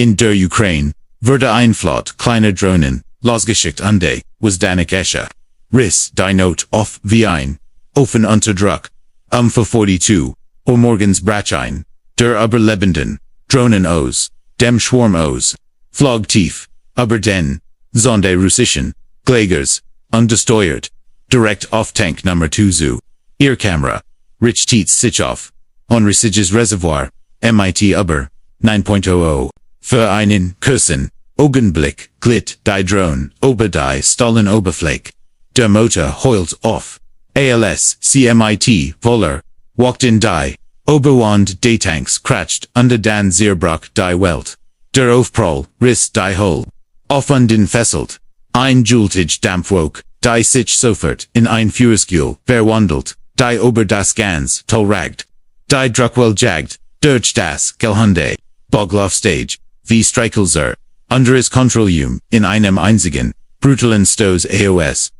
In der Ukraine wurde ein Flot kleiner Drohnen losgeschickt ande was danik esche. Riss die Not auf wie ein Ofen unter Druck. Für 42 Uhr morgens brach ein der Überlebenden Drohnen aus dem Schwarm aus. Flog tief über den Sonde russischen Glägers undesteuert direkt auf Tank Nummer 2 zu. Ihr Kamera Richt sich auf Onrisiges Reservoir MIT über 9.00 für einen kurzen Augenblick glitt die Drone über die Stollen Oberfläche. Der Motor heult auf. ALS CMIT Voller walked in die Oberwand des Tanks crashed under dan Zerbrach die Welt. Der Aufprall riss die Hull aufwand fesselt. Ein Jultage Dampfwog die sich sofort in ein Feuerskühl verwandelt. Die ober das ganz tollragt. Die Druckwell jagd durch das Gelhunde Boglauf Stage wie Streikelzer under Kontrollium in einem einzigen brutalen Stoß AOS.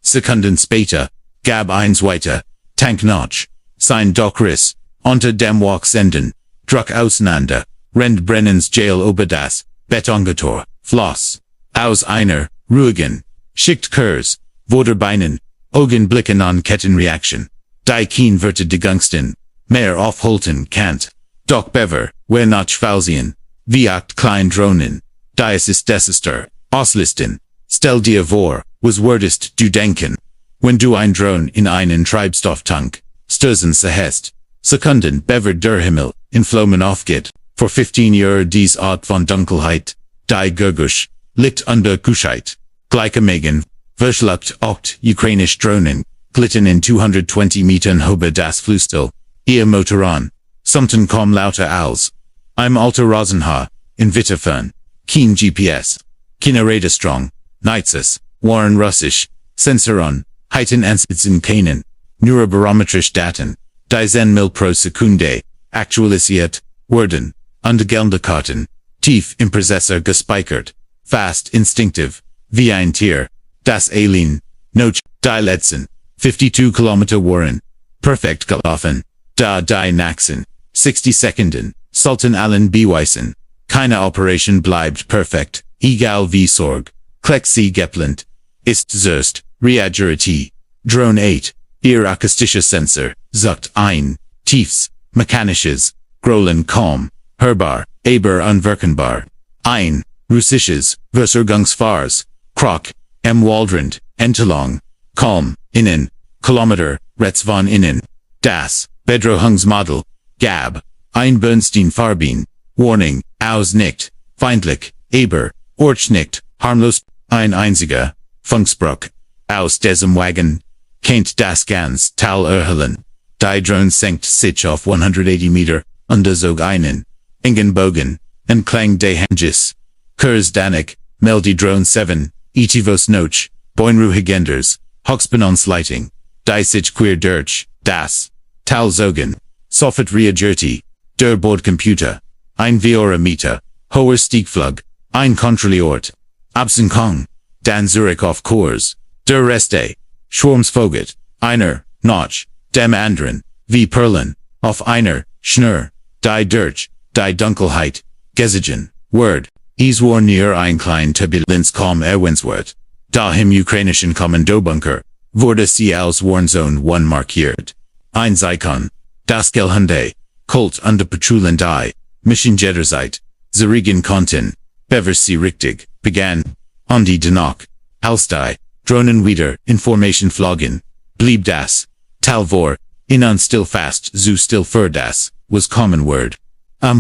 Sekunden später gab eins weiter Tank Notch sein Dockriss unter dem Wachsenden Druck auseinander rennt Brennens Jail ober das Betongitter floss aus einer ruhigen schickt Kurs wurde Beinen Augenblicken an Kettenreaction die Keen wird die Gangsten mehr aufhalten kannt doch bever wer nach Falsien wie acht klein Drohnen dies ist Desaster auslisten stell dir vor was würdest du denken wenn du ein Drone in einen Treibstofftank stößen sahest Sekunden bever der Himmel in Flammen aufgeht vor 15 Jahren dies Art von Dunkelheit die Gurgusch liegt unter Kuschheit gleichermaßen verschluckt 8 ukrainische Drohnen glitten in 220 Metern über das Flusstal ihr Motoran somten kaum lauter als im alter Rosenhaar in Witterfern kein GPS keine Radarstrong nichts waren Russisch Sensoren heiten ansitzen keinen nur barometrisch Daten die 10 mil pro Sekunde aktualisiert wurden und Gelderkarten tief im Prozessor gespeichert fast instinktiv wie ein Tier das Alien Noch die letzten 52 Kilometer waren perfekt gelaufen da die nächsten 60 Sekunden sollten allen beweisen keine Operation bleibt perfekt egal wie Sorg Kleck sie geplant ist zuerst reagierte Drone 8 ihr akustischer Sensor sucht ein tiefs mechanisches Grollen kaum hörbar aber unwirkbar ein russisches Versorgungsfahrs Krach Waldrand Entlang kaum innen Kilometer rechts von innen das Bedrohungsmodell gab ein Bernstein Farbin Warning aus nicht feindlich aber Orch nicht harmlos ein einziger Funksbruch aus diesem Wagen kennt das ganz Tal erhellen. Die Drone senkt sich auf 180 Meter unterzog einen engen Bogen entlang des Hanges. Kurs danik meldi Drone 7 etivos noch Boinruhigenders Hochspannungsleitung die sich quer durch das Tal zogen sofort reagierte der Bordcomputer ein Meter hoher Stiegflug ein Kontrollort Absenkung dan Zurich auf Kurs der Reste Schwarmsvogel einer Notch dem anderen wie Perlen auf einer Schnur die durch die Dunkelheit gesiegen Word es war near ein klein Turbulenz kaum erwähnenswert da im ukrainischen Kommandobunker wurde sie als Warnzone 1 markiert. Ein Icon das Gelhunde Kult under Patrouillen die Mission jederzeit zerrigen konnten bever sie richtig begann und die danach als die Drohnen wieder in Formation flogen blieb das Tal vor ihnen still fast zu still für das was common word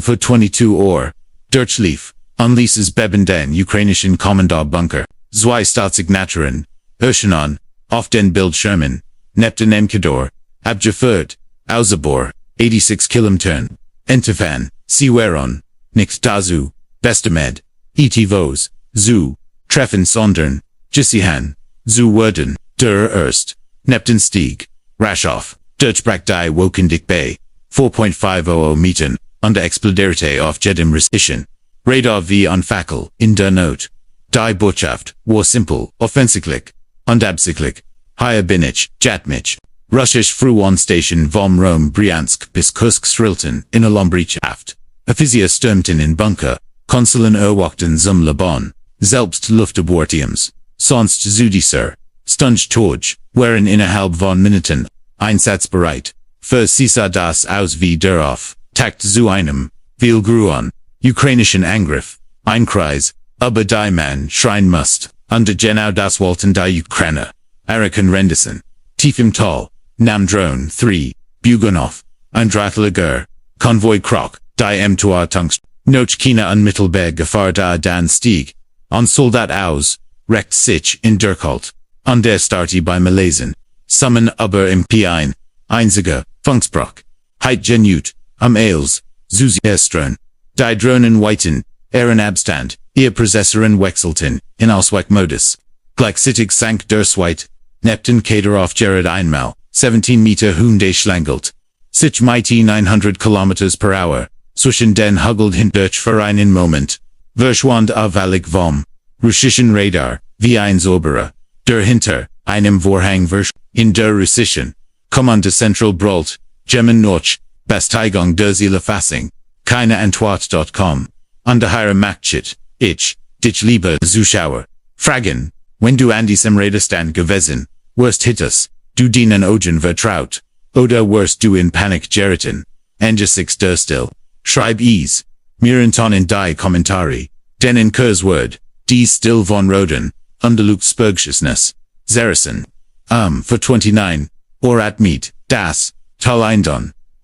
für 22 Uhr durchlief unlieses Beben den ukrainischen Kommandobunker zwei Staatssignaturen erscheinen auf den Bildschirmen Neptun Emkador abgeführt Ausabor 86 Kilometern Entefan sie waren nicht dazu bestemed etivos zu treffen sondern gesihan zu werden der erst Neptunstieg Raschow Durchbrach die Wokendick Bay 4.500 Metern und explodierte auf jedem Russischen Radar wie an Fackel in der Not. Die Botschaft war simpel, offensichtlich und absichtlich. Hier bin ich, Jatmich. Russisch Frühwarnstation vom Rom Bryansk bis Kursk Srilton in a Lombrichaft. Ephisia stürmten in Bunker, Konsulen erwachten zum Leben, selbst Luftabortiums, sonst zu dieser Stunde Tod, waren innerhalb von Minuten, einsatzbereit, für Sisa das aus wie darauf, takt zu einem, viel Gruon, Ukrainischen Angriff, ein Kreis, aber die man schreien musst, unter genau das wollten die Ukraine, Arakan Rendison, tief im Tal, nam Drone 3, Buganov, ein Drahtlager, Konvoi Krok, die im Tor Tungst, noch keine unmittelbare Gefahr da dann stieg, on Soldat aus, recht sich in Durchhalt, an der Starte bei Malaysen, summon aber im P1, einziger, Funksbruch, heit genut, am Eils, Susi Estron, die Drohnen weiten, Abstand, ihr Prozessoren wechselten, in Ausweichmodus, gleichzeitig sank der Zweit, Neptun Kader auf Gerard einmal, 17 Meter Hunde schlangelt, sich mighty 900 kilometers per hour, zwischen den Hugeld hindurch für einen Moment, verschwand avalig vom russischen Radar, wie ein Zauberer, der hinter einem Vorhang in der russischen Kommande Central brüllt, Gemmen noch, Besteigung der Zielfassung, keine Antwort.com, ungeheuer Machtshit, ich, dich lieber Zuschauer, fragen, wenn du an diesem Radarstand gewesen, wirst hittes, du dienen Ogen vertraut, oder wirst du in Panik geraten, angesichts der Still, schreib es, mir in die Kommentare, denn in Kurzwort, die Still von Roden, Unterluxsbergschussness, Saracen, für 29, Orat Meet, das, Tal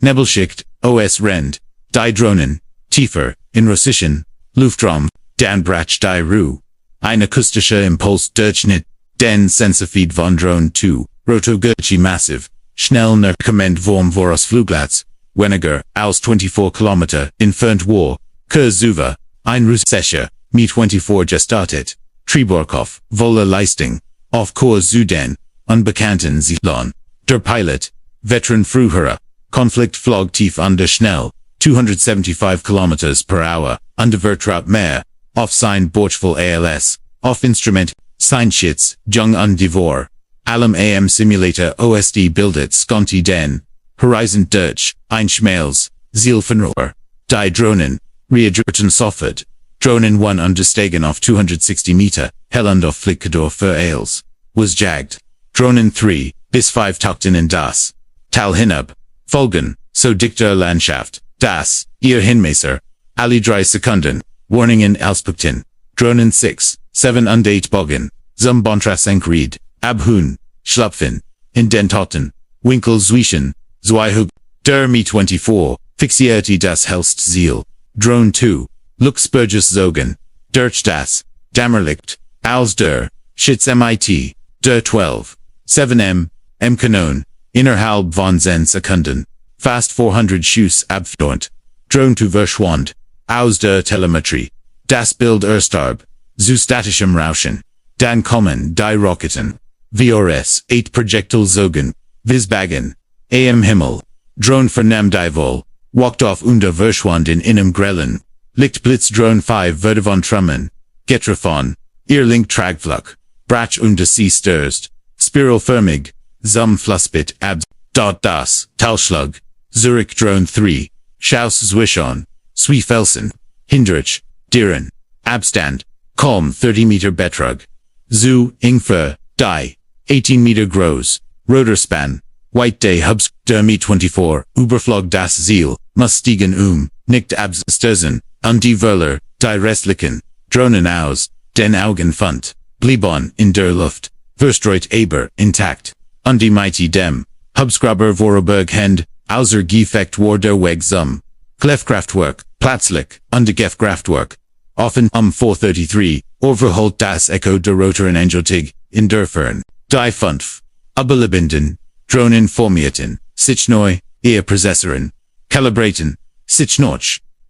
Nebelschicht, OS Rend, die Drohnen, tiefer, in Russischen, Luftraum, dan brach die Ruhe, ein akustischer Impulsdurchschnitt, den Sensefeed von Drone 2, Rotogurchi massiv, schnell nach Kommand vom Vorosflugplatz, weniger, als 24 Kilometer, entfernt war, Kurzuva, ein Russischer, Mi 24 gestartet, Triborkov, volle Leistung, auf Kurs zu den, unbekannten Zielen, der Pilot, Veteran früherer, Konflikt flog tief under schnell, 275 kilometers per hour, under Vertraut mehr, auf sein Borchful ALS, auf Instrument, sein Schitz, Jung und Devor, allem AM Simulator OSD bildet Sconti den, Horizon durch, ein Schmales, Zielfernrohr, die Drohnen, readjurten sofort, Drohnen 1 understegen auf 260 Meter, hellend auf Flickador für Ailes, was jagged, Drohnen 3, bis 5 tauchten in das, Tal hinab, Folgen, so dichter Landschaft, das, ihr Hinmesser, alle 3 Sekunden, Warningen Auspunkten, Drohnen 6, 7 undate Bogen, zum Bontrasenkried, Abhun, Schlupfen, in den Toten, Winkel zwischen, Zweihug, der Mi 24, fixierte das hellst Ziel, Drone 2, Luxburgis Zogen, durch das, Dammerlicht, als der, Schitz MIT, der 12, 7M, Kanon, innerhalb von 10 Sekunden, fast 400 Schuss abfdornt, Drone 2 verschwand, aus der Telemetrie, das Bild erstarb, zu statischem Rauschen, dann kommen die Rocketen, VRS 8 Projectile Zogen, Visbagen, AM Himmel, Drone vernahm die Vol, walked off unter verschwand in einem grellen, Lichtblitz Drone 5 wurde von Trummen, getroffen, ihr Link Tragflug, brach unter sie stürzt, spiralförmig, zum Flusspit abs, dort das, Talschlug, Zurich Drone 3, Schaus zwischen, Felsen, Hindrich, Dieren, Abstand, Calm 30 Meter Betrug, Zu, Ingfer, Die, 18 Meter Groß, Rotorspan, White Day Hubs, der Mi 24, Überflog das Ziel, Mustigen nicht abs stößen, die Wöller, die restlichen, Drohnen aus, den Augen fund, blieben in der Luft, verstreut aber, intakt, die mighty dem, Hubsgraber Vorarlberg Hend, außer Gefecht war der Weg zum, Kleffkraftwerk, plötzlich, Gefkraftwerk, offen 433, overholt das Echo der Rotoren Angeltig, in der Fern, die 5, Überlebenden, Drohnen formierten, sich neu, ihr Prozessoren, calibraten, sich noch,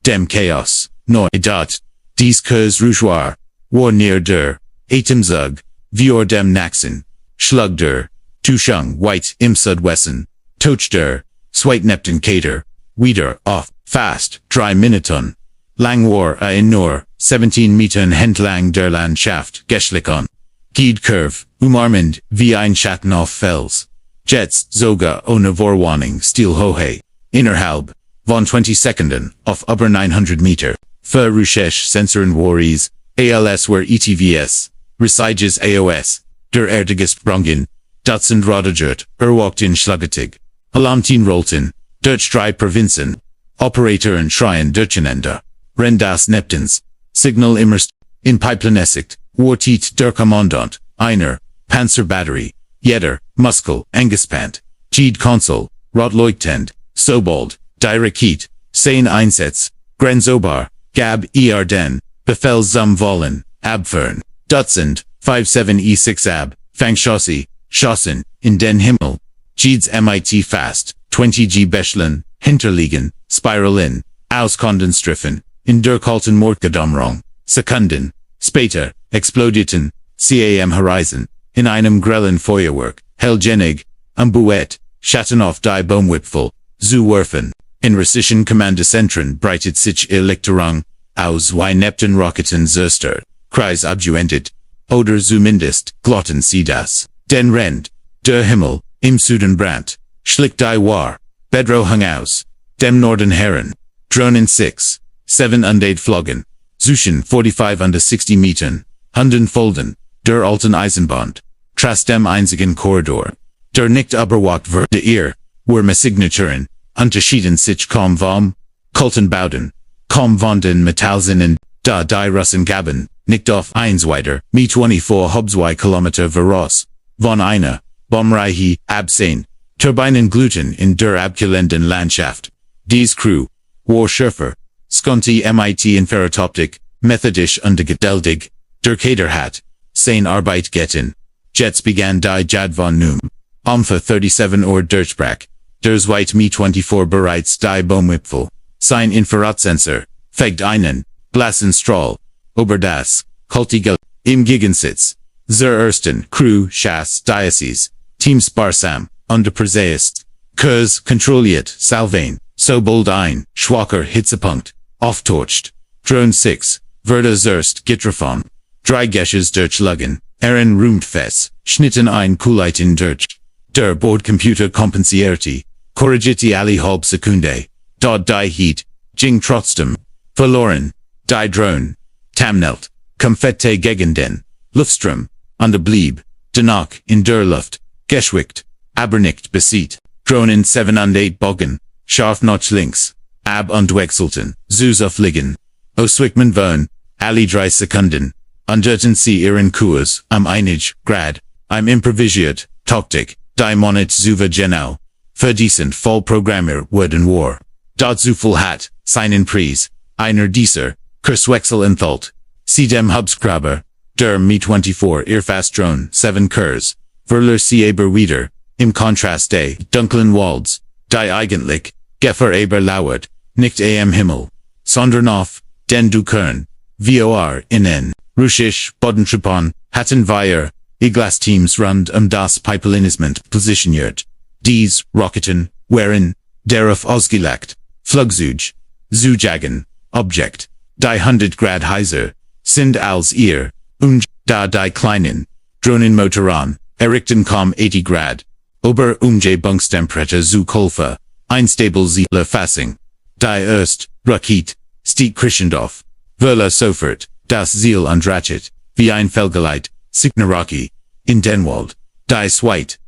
dem Chaos, neu dort, dies Kurs Rouchoir, war near der, Atemzug, vior dem Naxen, Schlug der, Tushung White im Südwesten, Toch der, Zweit Neptun Kader, wieder, off, fast, 3 Minuten, lang war in nur, 17 Metern entlang der Landschaft, geschlichen, Gied Curve, umarmend, wie ein Schatten auf Fels, Jets, sogar ohne Vorwarnung, Stil hohe, innerhalb, von 20 Sekunden, auf über 900 Meter, für Russisch Sensoren Warries, als were ETVS, Resiges AOS, der Erdigesprungen, Dutzend Rodagert, in Schlagetig, Alamtin Rolten, Deutsch 3 Provinzen, Operatoren Schreien Durcheinander, Rendas Neptens, Signal immersed, in Pipelinesicht, Wartit der Kommandant, Einer, Panzerbatterie, Jeder, Muskel, Engespant, Gede Konsul, Rotleutend, Sobald, Die Rakete, Sein Einsatz, Grenzobar, Gab den, Befehl zum Wollen, Abfern, Dutzend, 57E6 Ab, Fangschosse, Schossen, in den Himmel, Jedes mit fast, 20G Beschlen, Hinterliegen, Spiralen, Auskondenstriffen, in der kalten Mordgedomrung, Sekunden, später, explodierten, cam Horizon, in einem grellen Feuerwerk, hellgenig, Buet, Schatten auf die Baumwipfel, zu werfen, in russischen Kommandozentren breitet sich Erleichterung, aus wie Neptun Rocketen zerstört, Kreis abgewendet, oder zumindest, glotten sie das, den Rend, der Himmel, im Süden brandt, schlick die war, Bedro hung aus, dem Norden Herren, Drohnen 6, 7 flogen, zwischen 45 und 60 Metern, folgen, der alten Eisenbahn, tras dem einzigen Korridor, der nicht überwacht wurde were Signaturen, unterschieden sich kaum vom, Kultenbauten, kaum von den Metallsinnen, da die Russen gaben, nicht auf 1 weiter, mit 24 Hubswei Kilometer voraus, von eine, Bomreihe, absehen, Turbinen gluten in der abkühlenden Landschaft, dies Crew, war Schürfer, Skonti mit Infrarotoptik, methodisch und geduldig, der Kader hat, sein Arbeit getan, Jets begann die Jad von Num, für 37 Durchbrach, der Zweit mit 24 bereits die Baumwipfel, sein Infrarotsensor, fegt einen, blassen Strahl, über das, Kultigel, im Gegensitz, zur ersten Crew, Schass, Diocese, Team sparsam, Preseist, Kurs, kontrolliert, Salvain, sobald ein, schwacher Hitzepunkt, auftorcht, Drone 6, wurde zuerst getroffen, 3 Gesches durchschlagen, rumt fest, schnitten ein Kuleiten durch, der Bordcomputer kompensierte, korrigierte alle halb Sekunde, dort die Heat, ging trotzdem, verloren, die Drone, tamnelt, Konfette gegen den, Luftstrom, blieb, danach, in der Luft, geschwickt, aber nicht besiegt, Drohnen 7 und 8 bogen, scharf nach links, wechselten, zu fliegen, auswickman von, alle 3 Sekunden, änderten sie ihren Kurs, einig, Grad, improvisiert, Taktik, die Monat zu genau, verdiesen Vollprogrammer wurden war, dazu viel hat, seinen Preis, einer dieser, Kurswechsel enthält, sie dem Hubskraber, der mit 24 Irfast Drone 7 Kurs, verlor sie aber wieder, im Kontrast der dunklen Walds, die eigentlich, Gefahr aber lauert, nicht am Himmel, sondern auf, den du Kern, vor innen, Russisch, Bodentruppen, hatten wir, Iglas-Teams rund das Pipelinisment positioniert, dies, Rocketen, waren, darauf ausgelegt, Flugzeug, zu jagen, Objekt, die 100 Grad heiser, sind als ihr, da die kleinen, Drohnenmotoren, errichten kaum 80 Grad, ober Umgebungstemperatur zu Kolfe, einstable Ziele Fassung, die erst, Rakete, stieg Krishendorf, Verla sofort, das Ziel andrachet, wie ein Felgeleit, Signaraki, in Denwald, die Zweit,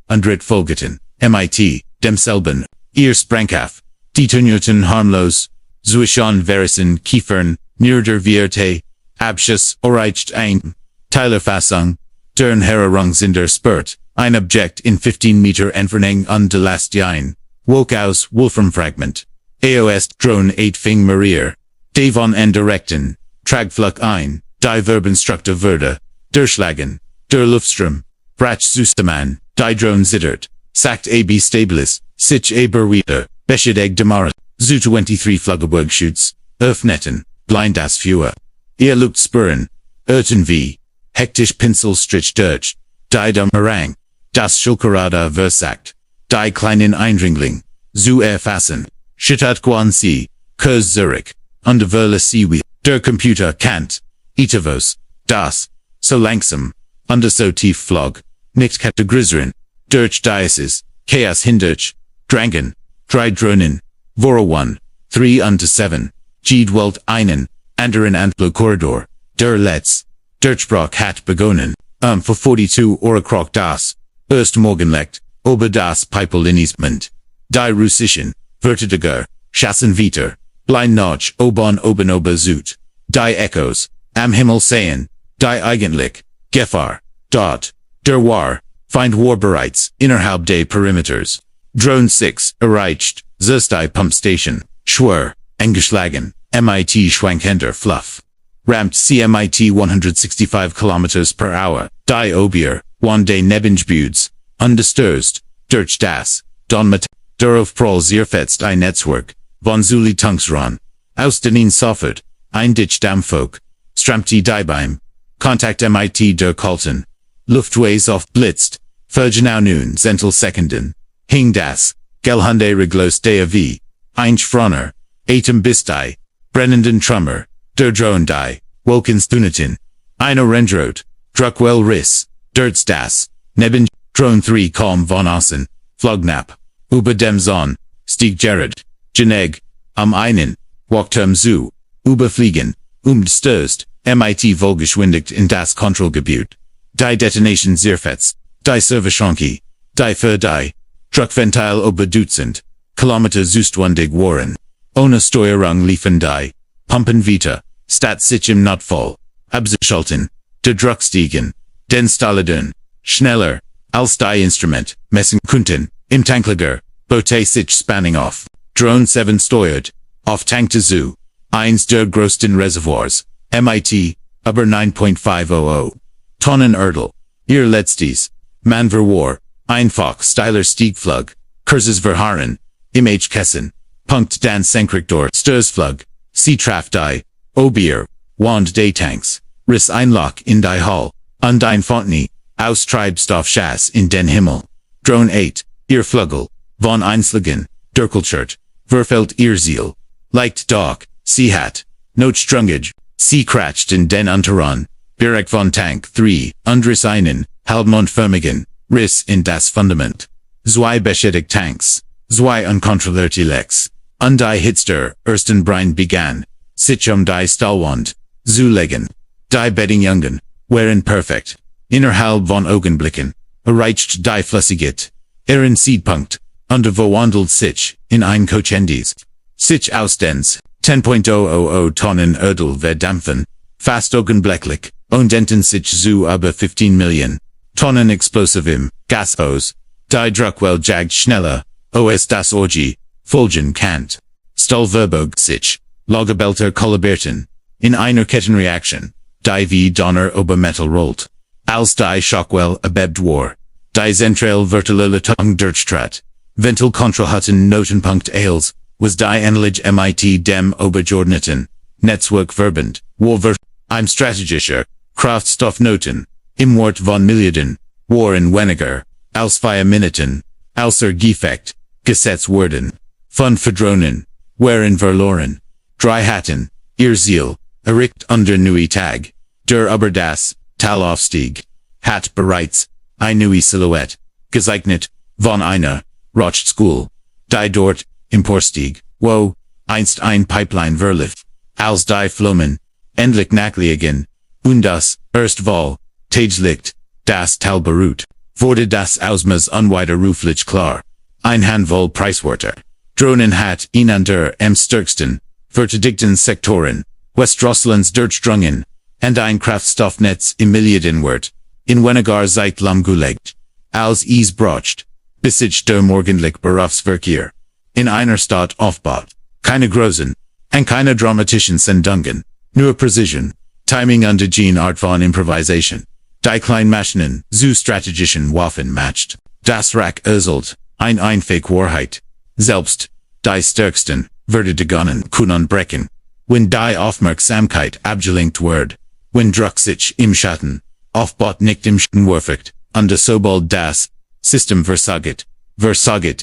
folgten, mit, demselben, ihr Sprengkraft, detonierten harmlos, zwischen Verisen Kiefern, Nürder Vierte, Abschuss, erreicht ein, Teilerfassung, deren Hererung sind Spurt, ein Objekt in 15 Meter Entfernung und de last ein, woke aus Wolframfragment, AOS Drone 8 fing Marier, Davon direkten, Tragflug ein, die Verbenstruktur wurde, durchschlagen, der Luftstrom, Brachsüstemann, die Drone zittert, sagt ab stabilis, sich aber wieder, beschädigt demar, zu 23 Flugzeugschutz, öffneten, blind das Feuer, ihr Luft spüren, wie, hektisch Pinselstrich durch, die Marang, das Schulkerada versagt, die kleinen Eindringling, zu erfassen, schüttert quan sie, Kurs Zurich, und verle sie der Computer kannt, Itavos, das, so langsam, und so tief flog, nicht kategorisieren, durch Diocese, Chaos hindurch, Drangen, 3 Drohnen, Vora 1, 3 und 7, Gede Welt einen, anderen Antlo Korridor, der Letz, Durchbruch hat begonnen, für 42 Krog das, erst Morgenlicht, ober das Pipelinizement, die Russischen, Verteidiger, Chassen weiter, blind noch oben ober Süd, die Echos, am Himmel sehen, die eigentlich, Gefahr, dort, der war, Feind war bereits, innerhalb des Perimeters. Drone 6, erreicht, Zerstei Pumpstation, schwer, eingeschlagen, MIT schwankender Fluff. Rampt CMIT 165 km per hour, die Obier, one day Nebengebudes, undisturst, durch das, Donmat, darauf prall zerfetzt ein Netzwerk, von Zuli Tunksran, aus den sofort, ein Ditch Dampffolk, Stramti Diebeim, Kontakt MIT der Kalten, Luftways oft blitzt, Vergenau nun Zentel Sekunden, Hing das, Gelhunde Reglos der V, Einch Fronner, Atem Bistai, Brennenden Trummer, der Drone die, Wolkens Thunetin, Eine Rendrot, Druckwell Riss, Dirts das, Neben, Drone 3 Kalm von Assen, Flognap, Über dem Zon, Stieg Gerard, Geneg, am einen, Walkterm Zoo, Überfliegen, Stößt, MIT Vollgeschwindigt in das Kontrollgebiet, die Detonation Zerfetz, die Serverschonki, die für die, Druckventil oberdutzend, Kilometer Zustwandig waren, ohne Steuerung liefen die, Pumpen Vita, Stat sich im Notfall, Abschalten, der Druckstiegen, den Staladern, schneller, als die Instrument, messen könnten, im Tanklager, Bote sich spanning off, Drone 7 steuert, auf Tankte zu, eins der größten Reservoirs, MIT, über 9.500 Tonnen Erdl, ihr letztes, man war, einfach Styler Stiegflug, Kurses verharren, Image Kessen, Punkt dan Senkrichtor Störsflug, Seatraff die, Obier, Wand des Tanks, Riss Einloch in die Hall, und ein Fontni, aus Treibstoffschass in den Himmel, Drone 8, ihr Flügel, von Einschlagen, Dirkelschert, verfällt ihr Ziel, leicht Dog, sie hat, Notstrungage, sie kratzt in den Unterrun, Birek von Tank 3, Undris einen, halbmondförmigen, Riss in das Fundament. Zwei beschädigt Tanks, zwei unkontrollierte Lecks, und die Hitster, ersten Brand begann, sich die Stahlwand, zu legen. Die Beddingjungen, waren perfekt, innerhalb von Augenblicken, erreicht die Flüssigkeit, ihren Seedpunkt, und verwandelt sich, in ein Kochendis. Sich aus dens, 10.000 Tonnen Erdl verdampfen, fast augenblicklich, und enten sich zu über 15 Millionen Tonnen explosivem, Gasos, die Druckwell jagt schneller, os das Orgie, Folgen kannt. Stahlverbog sich, Lagerbelter kollabieren, in einer Kettenreaktion, die wie Donner über Metal rollt, als die Schockwell abebt war, die Zentral vertilele Tung durchtrat, Ventilkontrollhatten Notenpunkt Ailes, was die Anlage MIT dem Obergeordneten, Netzwerkverband, war im strategischer, Kraftstoffnoten, im Wort von Milliarden, waren weniger, als 4 Minuten, außer Gefecht, gesetzt wurden, von Verdrohnen, waren verloren, drei hatten, ihr Ziel, erricht unter neue Tag, der über das, Talaufstieg, hat bereits, eine neue Silhouette, gezeichnet, von einer, Rochschool, die dort, Emporstieg, wo, einst ein Pipeline verlief, als die Flammen, endlich nachliegen, und das, erstval, Tageslicht, das Tal beruht, wurde das Ausmaß unwiderruflich klar. Ein Handvoll Preiswörter. Drohnen hat ihn an der am stärksten, verteidigten Sektoren, Westrusslands durchdrungen, und ein Kraftstoffnetz im Milliardenwert, in weniger Zeit lahmgelegt, als es braucht, bis sich der morgendliche Berufsverkehr, in einer Stadt aufbaut, keine großen, und keine dramatischen Sendungen, nur Precision, Timing und die Art von Improvisation. Die Kleinmaschinen, zu strategischen Waffen matcht. Das Rack erzählt, Fake Wahrheit. Selbst, die stärksten, Verteidigungen können brechen. Wenn die Aufmerksamkeit abgelenkt wird, wenn Druck sich im Schatten, aufbaut nicht im Schatten wirft, und sobald das System versaget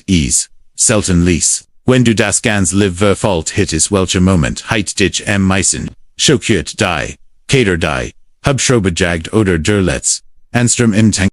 is, selten ließ. Wenn du das ganz live verfallt hittest welcher Moment heit dich am meisten, schockiert die, Kater die, Hubschrauber jagt oder der Letz, Anstrom im Tank.